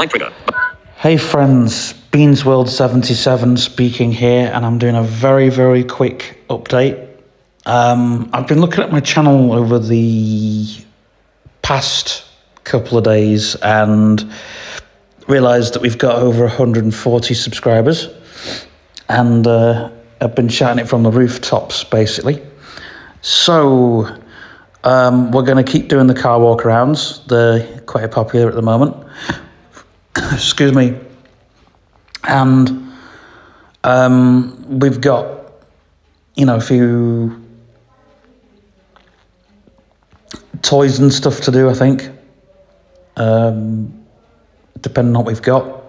Light trigger. Hey friends, BeansWorld77 speaking here, and I'm doing a very, very quick update. I've been looking at my channel over the past couple of days and realised that we've got over 140 subscribers, and I've been shouting it from the rooftops, basically. So, we're going to keep doing the car walk arounds. They're quite popular at the moment. Excuse me. And we've got, a few toys and stuff to do, I think, depending on what we've got.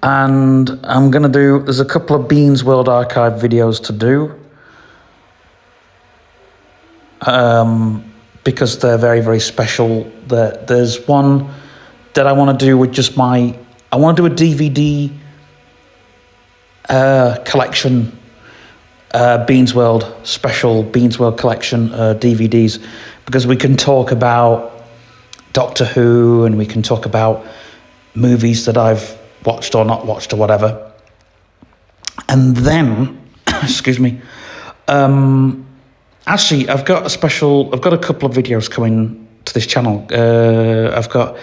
And there's a couple of Beans World Archive videos to do, because they're very, very special. There's one that I want to do with just I want to do a DVD collection, Beans World special Beans World collection DVDs, because we can talk about Doctor Who and we can talk about movies that I've watched or not watched or whatever. And then, excuse me, actually I've got a couple of videos coming to this channel. I've got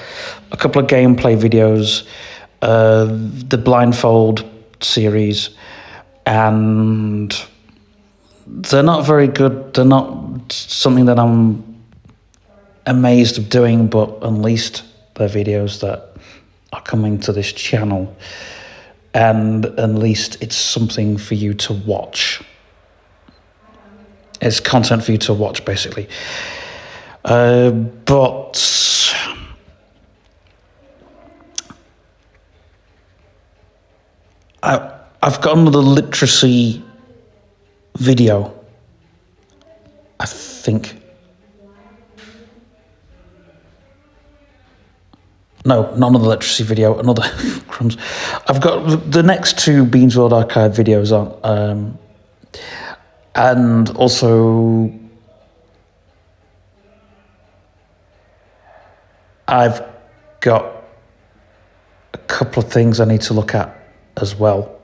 a couple of gameplay videos, the Blindfold series, and they're not very good. They're not something that I'm amazed of doing, but at least they're videos that are coming to this channel, and at least it's something for you to watch. It's content for you to watch, basically. But I've got another literacy video, I think. No, not another literacy video, another crumbs. I've got the next two Beans World Archive videos on, and also I've got a couple of things I need to look at as well.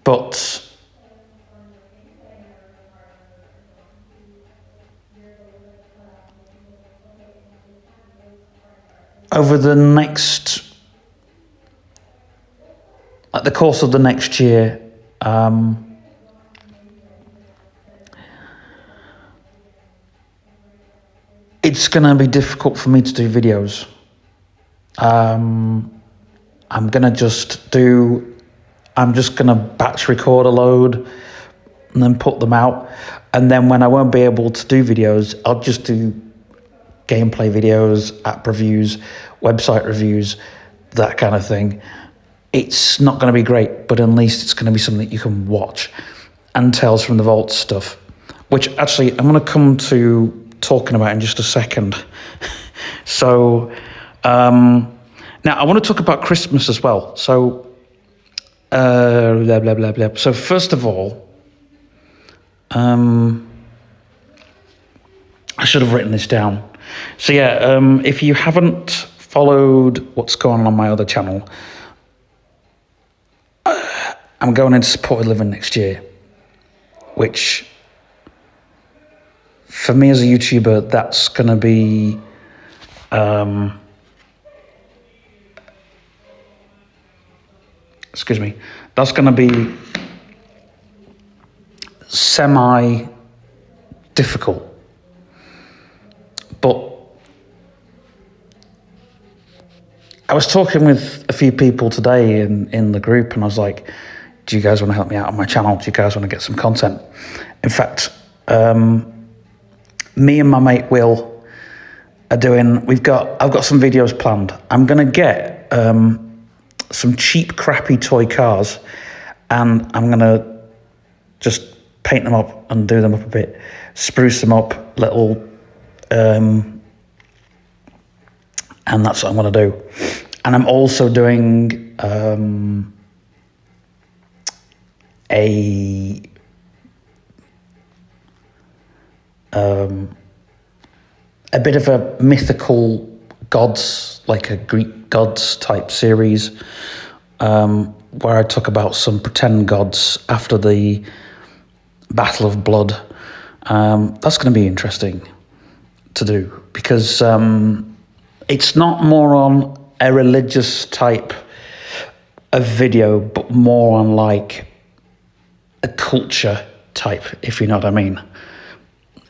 But over at the course of the next year, it's going to be difficult for me to do videos. I'm just going to batch record a load and then put them out. And then when I won't be able to do videos, I'll just do gameplay videos, app reviews, website reviews, that kind of thing. It's not going to be great, but at least it's going to be something that you can watch. And Tales from the Vault stuff, which actually I'm going to come to talking about in just a second. So now I want to talk about Christmas as well. So blah blah blah blah. So first of all, I should have written this down. So yeah, if you haven't followed what's going on my other channel, I'm going into supported living next year, which for me as a YouTuber, that's going to be that's going to be semi-difficult. But I was talking with a few people today in the group, and I was like, do you guys want to help me out on my channel? Do you guys want to get some content? In fact, me and my mate Will are I've got some videos planned. I'm going to get some cheap, crappy toy cars, and I'm going to just paint them up and do them up a bit, spruce them up, little, and that's what I'm going to do. And I'm also doing a a bit of a mythical gods, like a Greek gods type series, where I talk about some pretend gods after the Battle of Blood. That's going to be interesting to do, because it's not more on a religious type of video, but more on like a culture type, if you know what I mean.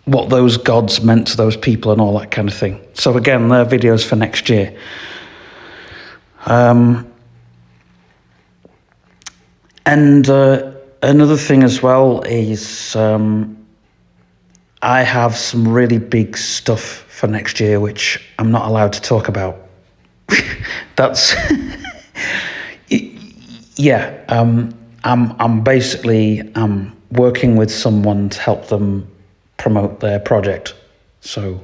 What those gods meant to those people and all that kind of thing. So again, they're videos for next year. And another thing as well is I have some really big stuff for next year, which I'm not allowed to talk about. That's yeah. I'm basically working with someone to help them promote their project. So,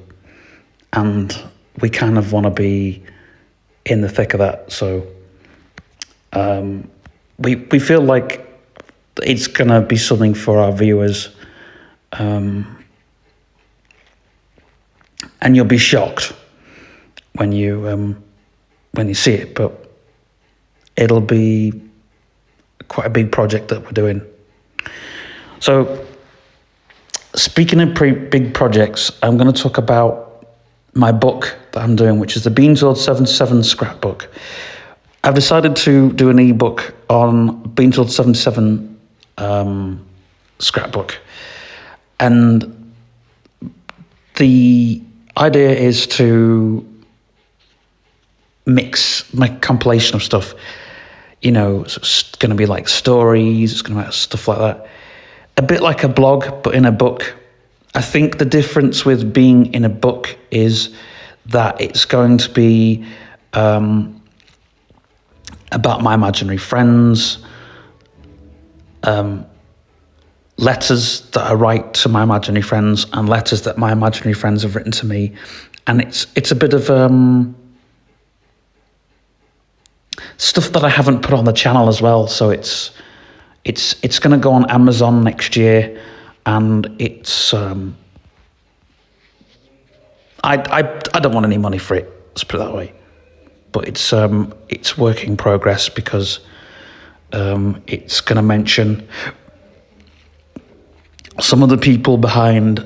and we kind of want to be in the thick of that. So, we feel like it's gonna be something for our viewers, and you'll be shocked when you see it. But it'll be quite a big project that we're doing. So, speaking of big projects, I'm going to talk about my book that I'm doing, which is the Beans World 77 scrapbook. I've decided to do an ebook on Beans World 77 scrapbook. And the idea is to mix my compilation of stuff. You know, so it's going to be like stories, it's going to be stuff like that. A bit like a blog, but in a book. I think the difference with being in a book is that it's going to be about my imaginary friends, letters that I write to my imaginary friends, and letters that my imaginary friends have written to me. And it's a bit of stuff that I haven't put on the channel as well. So it's going to go on Amazon next year, and it's I don't want any money for it. Let's put it that way. But it's work in progress, because it's going to mention some of the people behind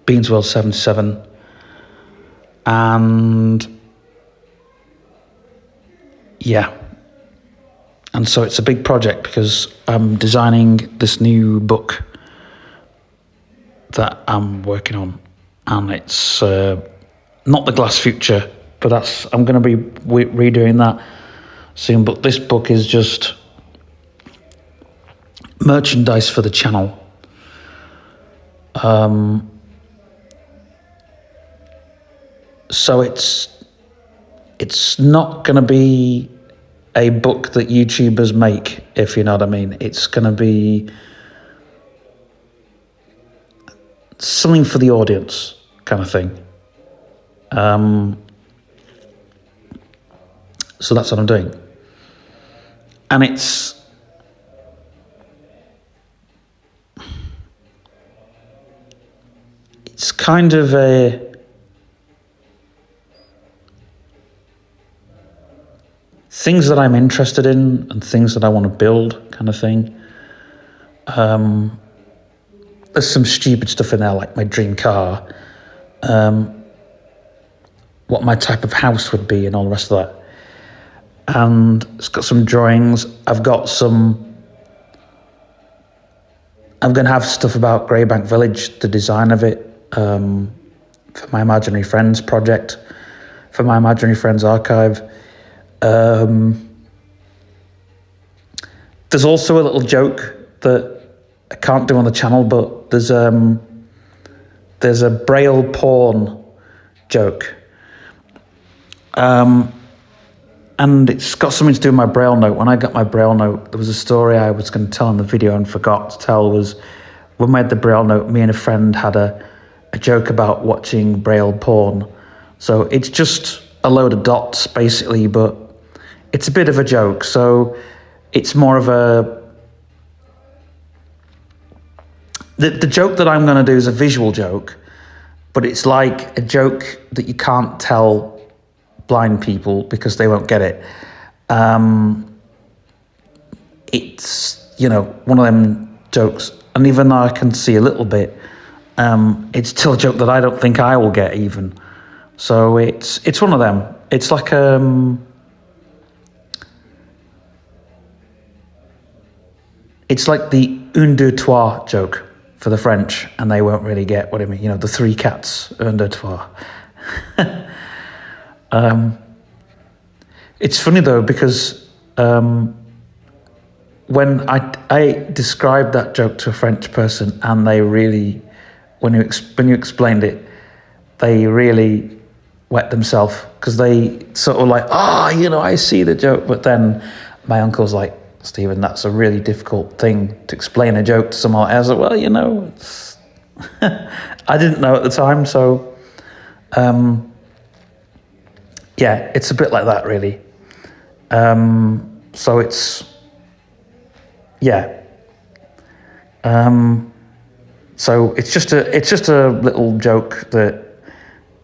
Beans World 77, and yeah. And so it's a big project, because I'm designing this new book that I'm working on, and it's not the Glass Future, but I'm going to be redoing that soon. But this book is just merchandise for the channel. So it's not going to be a book that YouTubers make, if you know what I mean. It's going to be something for the audience, kind of thing. So that's what I'm doing. And it's kind of things that I'm interested in and things that I want to build, kind of thing. There's some stupid stuff in there, like my dream car, what my type of house would be, and all the rest of that. And it's got some drawings. I'm going to have stuff about Greybank Village, the design of it, for my Imaginary Friends project, for my Imaginary Friends archive. There's also a little joke that I can't do on the channel, but there's a Braille porn joke. And it's got something to do with my Braille note. When I got my Braille note, there was a story I was going to tell in the video and forgot to tell. Was when we had the Braille note, me and a friend had a joke about watching Braille porn. So it's just a load of dots, basically, but it's a bit of a joke. So it's more of the joke that I'm going to do is a visual joke, but it's like a joke that you can't tell blind people because they won't get it. It's, you know, one of them jokes, and even though I can see a little bit, it's still a joke that I don't think I will get even. So it's one of them. It's like it's like the un, deux, trois joke for the French, and they won't really get what I mean. You know, the three cats, un, deux, trois. It's funny though, because when I described that joke to a French person, and they really, when you explained it, they really wet themselves, because they sort of like, you know, I see the joke. But then my uncle's like, Stephen, that's a really difficult thing to explain a joke to someone. I was like, well, you know, it's I didn't know at the time, so yeah, it's a bit like that, really. So it's, yeah. So it's just a little joke that,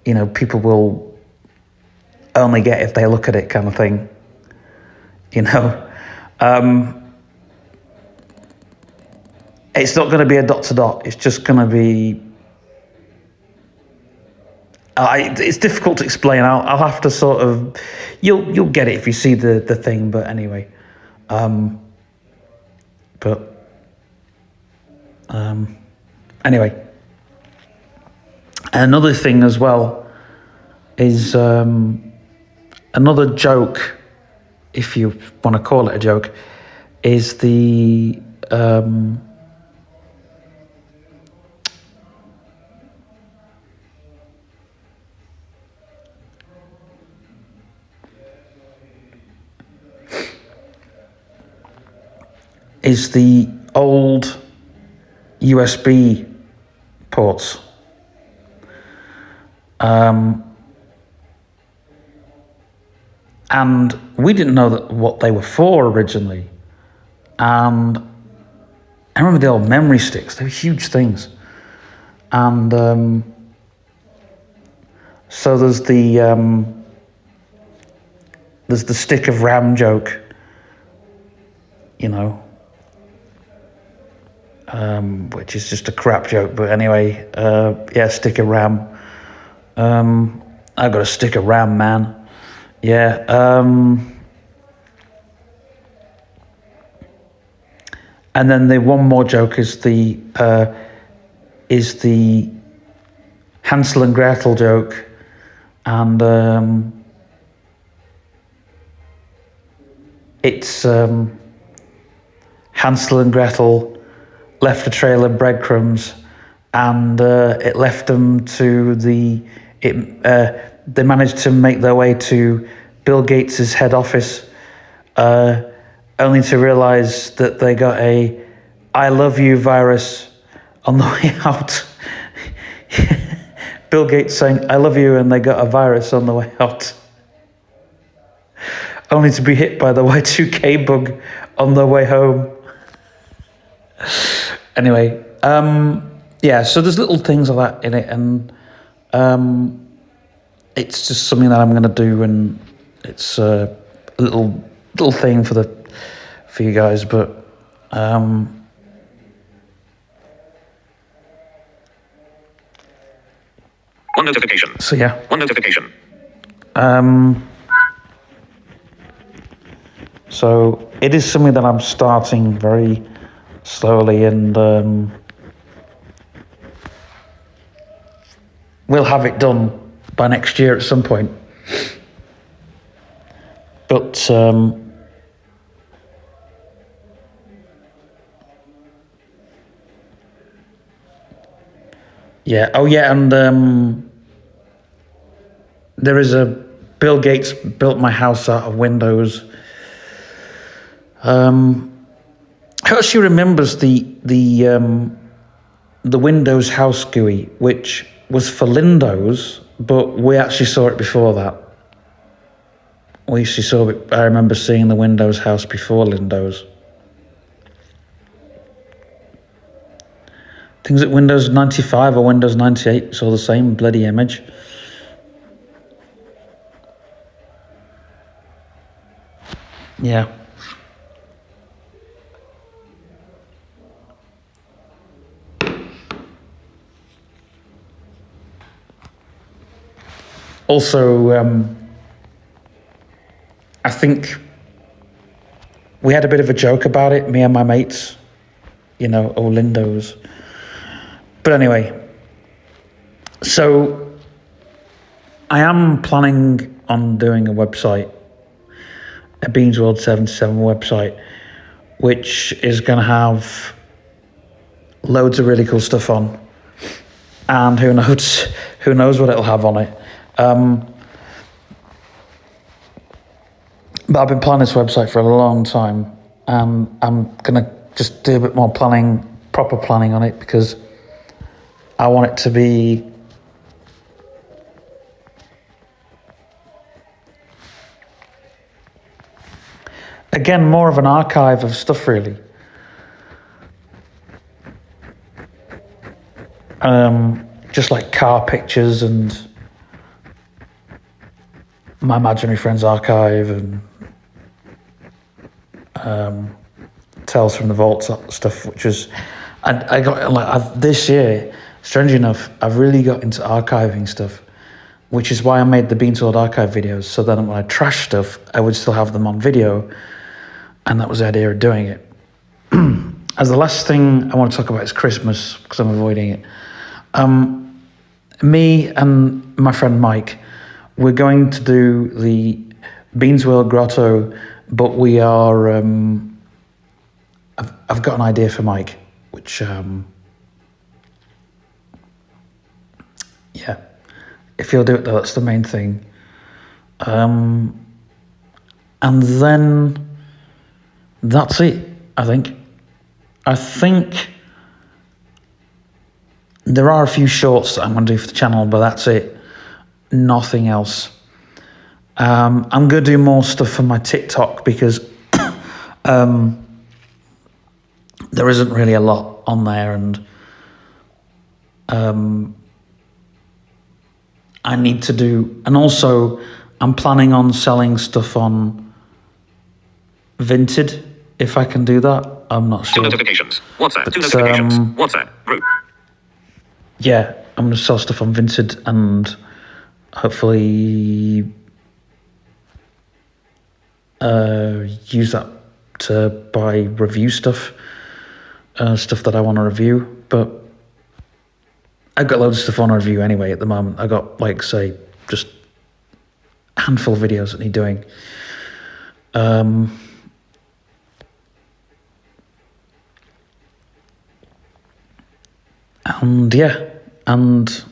you know, people will only get if they look at it, kind of thing. You know, it's not going to be a dot to dot. It's just going to be. It's difficult to explain. I'll have to sort of. You'll get it if you see the thing. But anyway, anyway, another thing as well is another joke, if you want to call it a joke, is the old USB ports. And we didn't know what they were for originally. And I remember the old memory sticks, they were huge things. And so there's the stick of RAM joke, you know, which is just a crap joke. But anyway, yeah, stick of RAM. I've got a stick of RAM, man. Yeah. And then the one more joke is the Hansel and Gretel joke, and it's Hansel and Gretel left a trail of breadcrumbs, and it left them to they managed to make their way to Bill Gates's head office, only to realize that they got a "I love you" virus on the way out. Bill Gates saying "I love you" and they got a virus on the way out, only to be hit by the Y2K bug on their way home. Anyway, yeah, so there's little things like that in it, and it's just something that I'm going to do, and it's a little thing for you guys. But one notification. So yeah, One notification. So it is something that I'm starting very slowly, and we'll have it done by next year at some point. But yeah, oh yeah, and there is a Bill Gates built my house out of Windows. Who actually remembers the Windows House GUI, which was for Windows, but we actually saw it before that. We actually saw it. I remember seeing the Windows House before Windows. Things at Windows 95 or Windows 98 saw the same bloody image. Yeah. Also, I think we had a bit of a joke about it, me and my mates, Lindos. But anyway, so I am planning on doing a website, a Beans World 77 website, which is going to have loads of really cool stuff on, and who knows what it'll have on it. But I've been planning this website for a long time, and I'm gonna just do a bit more proper planning on it, because I want it to be again more of an archive of stuff, really. Just like car pictures and my imaginary friends archive and Tales from the Vault stuff, which was, I got this year. Strangely enough, I've really got into archiving stuff, which is why I made the Beans World archive videos. So then when I trash stuff, I would still have them on video, and that was the idea of doing it. As the last thing I want to talk about is Christmas, because I'm avoiding it. Me and my friend Mike, we're going to do the Beans World Grotto, but we are. I've got an idea for Mike, which yeah, if he'll do it though, that's the main thing. And then that's it. I think there are a few shorts that I'm going to do for the channel, but that's it. Nothing else. I'm going to do more stuff for my TikTok, because there isn't really a lot on there, and I need to do, and also I'm planning on selling stuff on Vinted, if I can do that. I'm not sure. 2 notifications. WhatsApp. But, 2 notifications. WhatsApp. Group. Yeah, I'm going to sell stuff on Vinted, and hopefully use that to buy review stuff, stuff that I want to review. But I've got loads of stuff on review anyway at the moment. I got, like, say, just a handful of videos that need doing. And yeah, and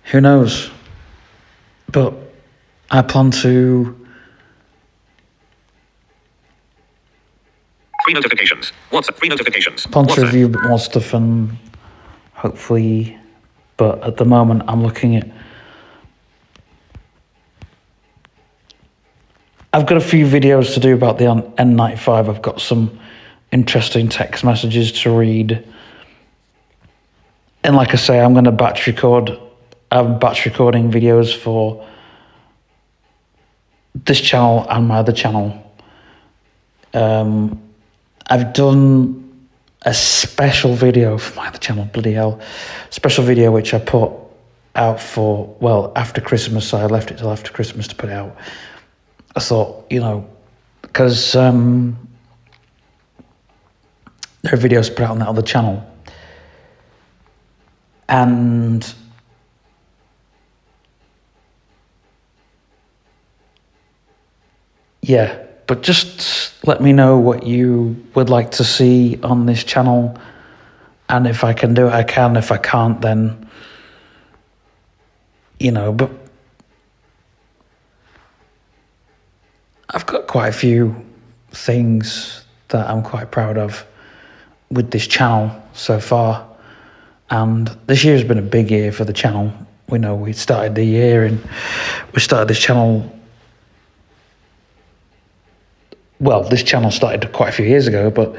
who knows? But I plan to 3 notifications. WhatsApp. 3 notifications. plan to WhatsApp. review a bit more stuff, and hopefully, but at the moment I'm looking at, I've got a few videos to do about the N95. I've got some interesting text messages to read, and like I say, I'm going to batch record. I'm batch recording videos for this channel and my other channel. I've done a special video for my other channel, bloody hell. Special video which I put out for, well, after Christmas, so I left it till after Christmas to put it out. I thought, because there are videos put out on that other channel. And yeah, but just let me know what you would like to see on this channel. And if I can do it, I can. If I can't, then, but I've got quite a few things that I'm quite proud of with this channel so far. And this year has been a big year for the channel. We know we started the year and we started this channel. Well, this channel started quite a few years ago, but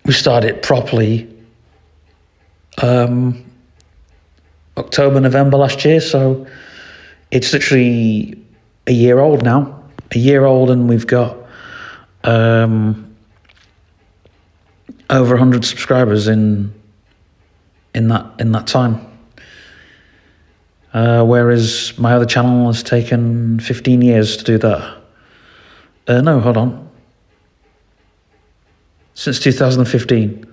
we started properly October, November last year. So it's literally a year old now. A year old, and we've got over 100 subscribers in that time. Whereas my other channel has taken 15 years to do that. No, hold on. Since 2015.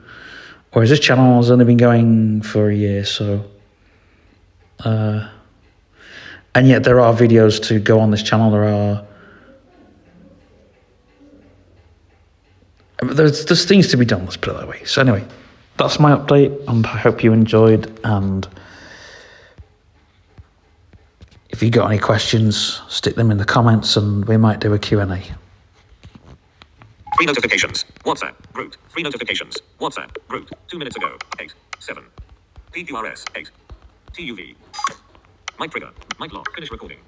Whereas this channel has only been going for a year, so... and yet there are videos to go on this channel. There's things to be done, let's put it that way. So anyway, that's my update, and I hope you enjoyed. And if you got any questions, stick them in the comments and we might do a Q&A. 3 notifications. WhatsApp. Root. 3 notifications. WhatsApp. Root. 2 minutes ago. 8. 7. PQRS. 8. TUV. Mic trigger. Mic lock. Finish recording.